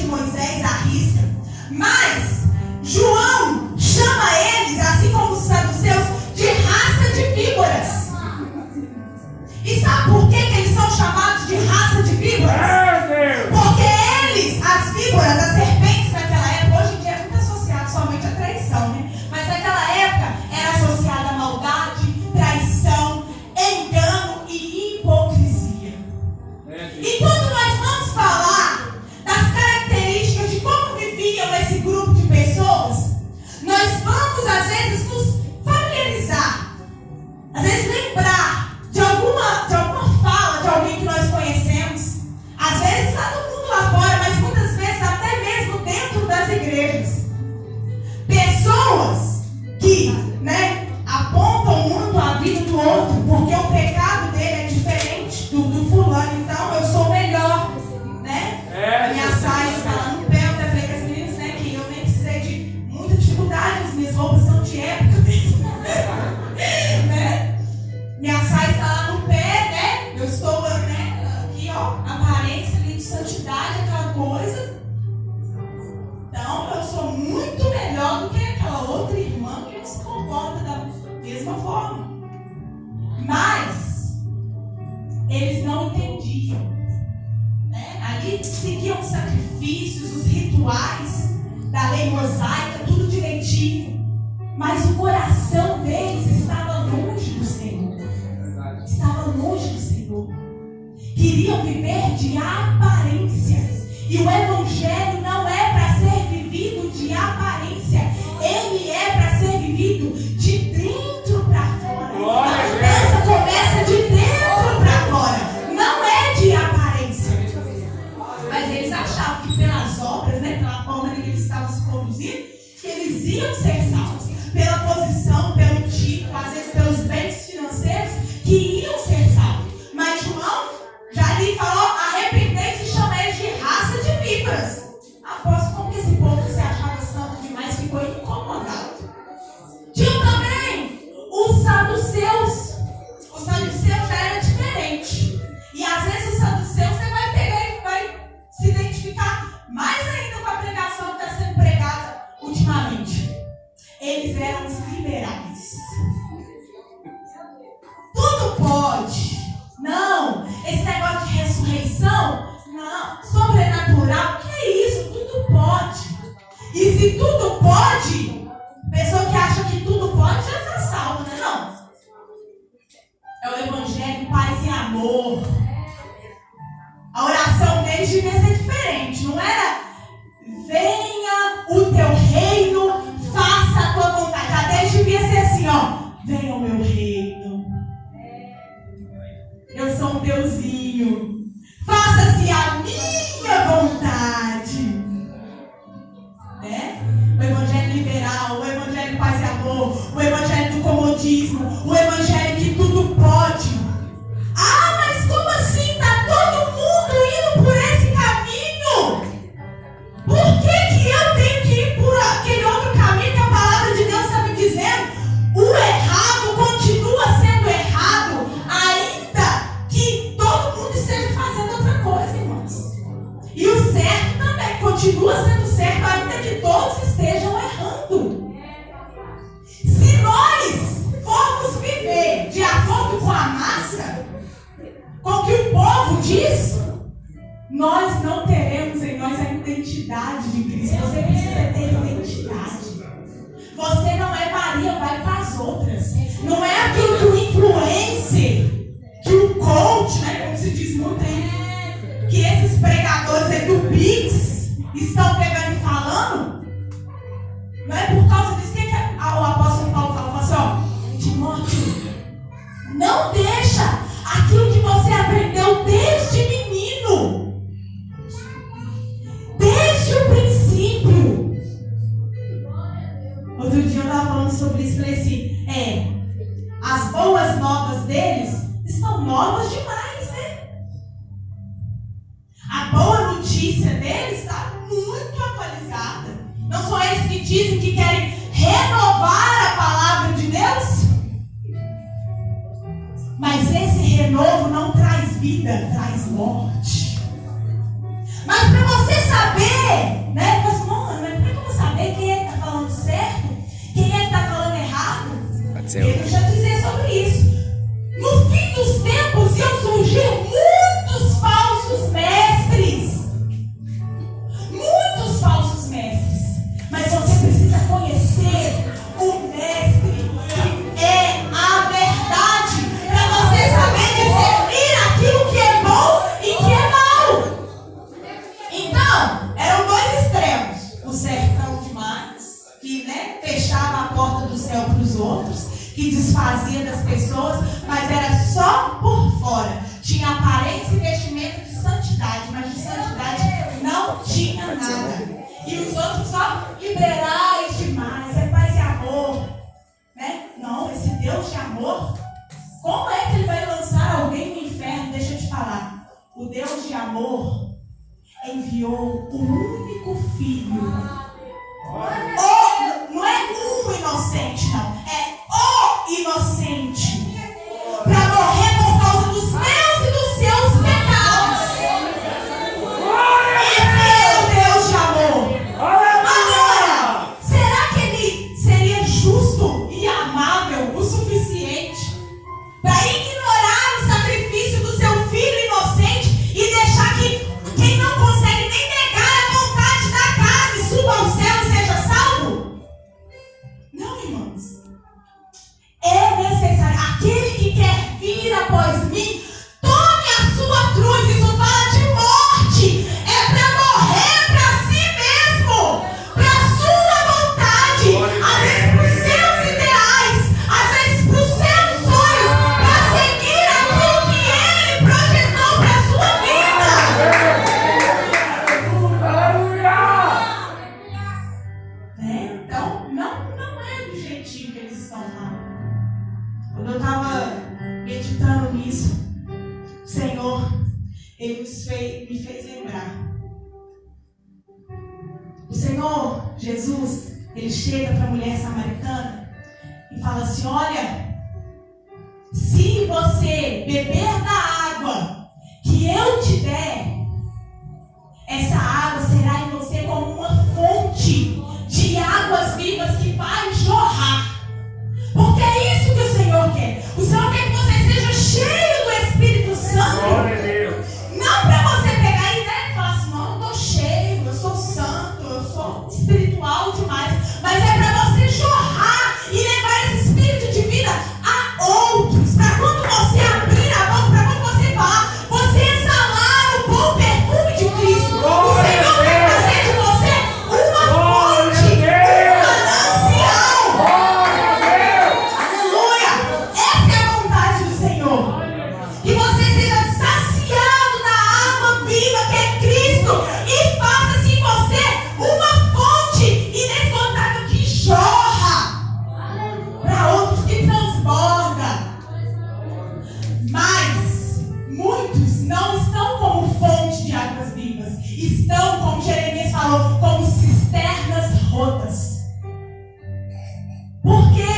Moisés à risca. Mas João chama eles, assim como os saduceus, de raça de víboras. E sabe por que eles são chamados de raça de víboras? Porque eles, as víboras, as serpentes naquela época, hoje em dia é muito associado somente à traição, né? Mas naquela época era associada a maldade, traição, engano e hipocrisia. E quando nós vamos falar das características de como viviam esse grupo de pessoas, nós vamos às vezes nos familiarizar, às vezes lembrar de alguma fala de alguém que nós conhecemos, às vezes lá no mundo lá fora, mas muitas vezes até mesmo dentro das igrejas. Pessoas que, apontam muito a vida do outro, porque o pecado dele é diferente do fulano, então eu sou melhor, né? A minha saia está lá no pé, eu até falei com as meninas, que eu nem precisei de muita dificuldade, as minhas roupas são de época mesmo, né? Minha saia está lá no pé, né? Eu estou, aqui, aparência ali de santidade, aquela coisa. Então, eu sou muito melhor do que aquela outra irmã que não se comporta da mesma forma. Mas, eles não entendiam. Ali seguiam os sacrifícios, os rituais da lei mosaica, tudo direitinho. Mas o coração deles estava longe do Senhor. Estava longe do Senhor. Queriam viver de aparência. E o Evangelho não é para ser vivido de aparência. Ele é para ser vivido de dentro para fora. A mudança começa de dentro para fora. Não é de aparência. Mas eles achavam que pelas obras, pela forma que eles estavam se conduzindo, que eles iam ser salvos. Pela posição, pelo título, às vezes pelos bens financeiros, que iam ser salvos. Mas João já lhe falou, arrependei-se e chama eles de raça de víboras. Após como que esse povo que se achava santo demais ficou incomodado. Tinha também os saduceus. Os saduceus já era diferente. E às vezes os saduceus você vai pegar e vai se identificar mais ainda com a pregação que está sendo pregada ultimamente. Eles eram os liberais. Tudo pode. Não. Esse negócio de ressurreição, não. Sobrenatural, que é isso? Tudo pode. E se tudo pode, pessoa que acha que tudo pode já está salva, né? Não. É o Evangelho, paz e amor. A oração deles devia ser diferente. Não era venha o teu reino, faça a tua vontade. A deles devia ser assim, venha o meu reino. Eu sou um deusinho. Faça-se a minha vontade. O evangelho liberal, o evangelho paz e amor, o evangelho do comodismo, o evangelho que tudo pode. Ah, mas como assim? Está todo mundo indo por esse caminho? Por que eu tenho que ir por aquele outro caminho que a palavra de Deus está me dizendo? O errado continua sendo errado, ainda que todo mundo esteja fazendo outra coisa, irmãos. E o certo também continua sendo certo, ainda que todos estejam errando. Se nós formos viver de acordo com a massa, com o que o povo diz, nós não teremos em nós a identidade de Cristo. Você precisa ter identidade. Você não é Maria, vai para as outras. Não é aquilo que o influencer, que o coach, como se diz muito aí, que esses pregadores aí do Pix estão pegando e falando. Não é por causa disso que o apóstolo Paulo fala assim, Timóteo, não deixa aquilo que você aprendeu desde menino, desde o princípio. Outro dia eu estava falando sobre isso, falei assim, as boas novas deles estão novas demais, né? A boa notícia deles está muito atualizada. Não são eles que dizem que querem renovar a palavra de Deus? Mas esse renovo não traz vida, traz morte. Mas para você saber Não, eram dois extremos. O sertão demais, que fechava a porta do céu para os outros, que desfazia das pessoas, mas era só por fora. Tinha aparência e vestimento de santidade, mas de santidade não tinha nada. E os outros só liberais demais, é paz e amor. Não, esse Deus de amor, como é que ele vai lançar alguém no inferno? Deixa eu te falar. O Deus de amor enviou o único filho. Não é um inocente, não. É o inocente. Para morrer por causa dos meus e dos seus pecados. Esse é o Deus de amor. Agora, será que ele seria justo e amável o suficiente para ignorar o sacrifício do seu filho inocente e deixar que quem não consegue nem negar a vontade da carne suba ao céu e seja salvo? Não, irmãos. É necessário. Aquele que quer vir após mim, tome a sua cruz. Isso fala de morte. É para morrer para si mesmo, para a sua vontade, às vezes para os seus ideais, às vezes para os seus sonhos, para seguir aquilo que ele projetou para a sua vida. Então, não é do jeitinho que eles estão falando. Quando eu estava meditando nisso, o Senhor, Ele me fez lembrar. O Senhor, Jesus, Ele chega para a mulher samaritana e fala assim: olha, se você beber da água que eu te der, essa água será em você como uma fonte de águas vivas que vai jorrar. Porque é isso que o Senhor quer. O Senhor quer que você seja cheio do Espírito Santo. Não para você pegar e falar assim: não, eu estou cheio, eu sou santo, eu sou espiritual demais. Mas é para você jorrar e levar esse espírito de vida a outros. Para quando você abrir a boca, para quando você falar, você exalar o bom perfume de Cristo. O Senhor quer fazer de você uma fonte, um manancial. Aleluia! Essa é a vontade do Senhor. Que você seja saciado da água viva que é Cristo e faça-se em você uma fonte inesgotável que jorra para outros, que transborda. Mas muitos não estão como fonte de águas vivas. Estão, como Jeremias falou, como cisternas rotas. Por quê?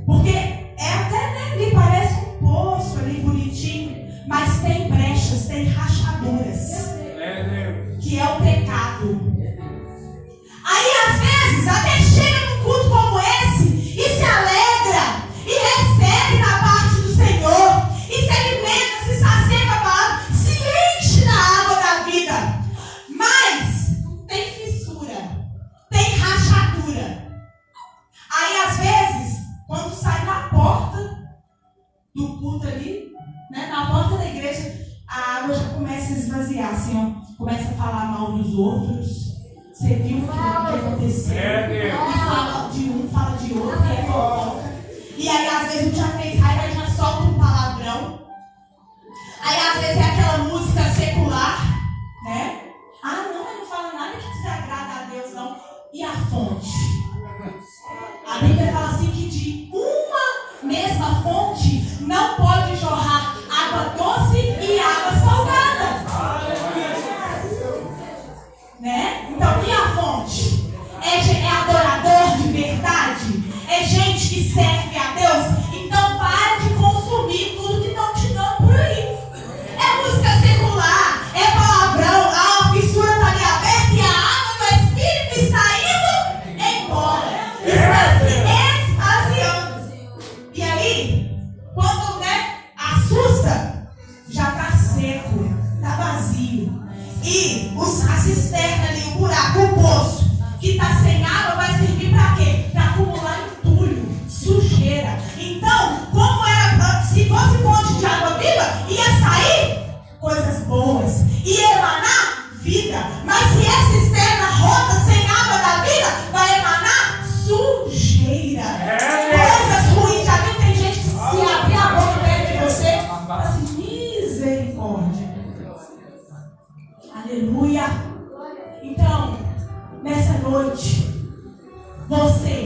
Porque até lhe parece um poço ali bonitinho, mas tem brechas, tem rachaduras, que é o pecado. Aí às vezes até chega num culto como esse e se alegra e recebe da parte do Senhor e se alimenta, se sacia com a palavra, se enche da água da vida, mas tem fissura, tem rachadura. Aí às vezes, quando sai da porta do culto ali, na porta da igreja, a água já começa a esvaziar, assim, ó, começa a falar mal dos outros. Você viu o que aconteceu? E fala de um, fala de outro, e é fofoca. E aí às vezes um já fez raiva e já solta um palavrão. Aí às vezes é aquela música secular, Ah, não, mas não fala nada que desagrada a Deus, não. E a fonte? A Bíblia fala assim que de uma mesma fonte não pode jorrar água doce e água salgada. Então, e a fonte? É adorador de verdade? É gente que serve a Deus? Então para de consumir tudo que estão te dando por aí. É música secular, é palavrão, a fissura está ali aberta e a água do Espírito está indo embora. Está se esvaziando. E aí, quando assusta, já está seco, está vazio. E a cisterna ali, o buraco, o poço que está sem água vai servir para quê? Para acumular entulho, sujeira. Então, como era, se fosse fonte de água viva, ia sair coisas boas, ia emanar vida. Mas se essa cisterna rota sem água da vida, vai emanar sujeira. Coisas ruins. Já viu? Tem gente que se abrir a boca perto de você, fala assim, misericórdia. Aleluia. Então, nessa noite, você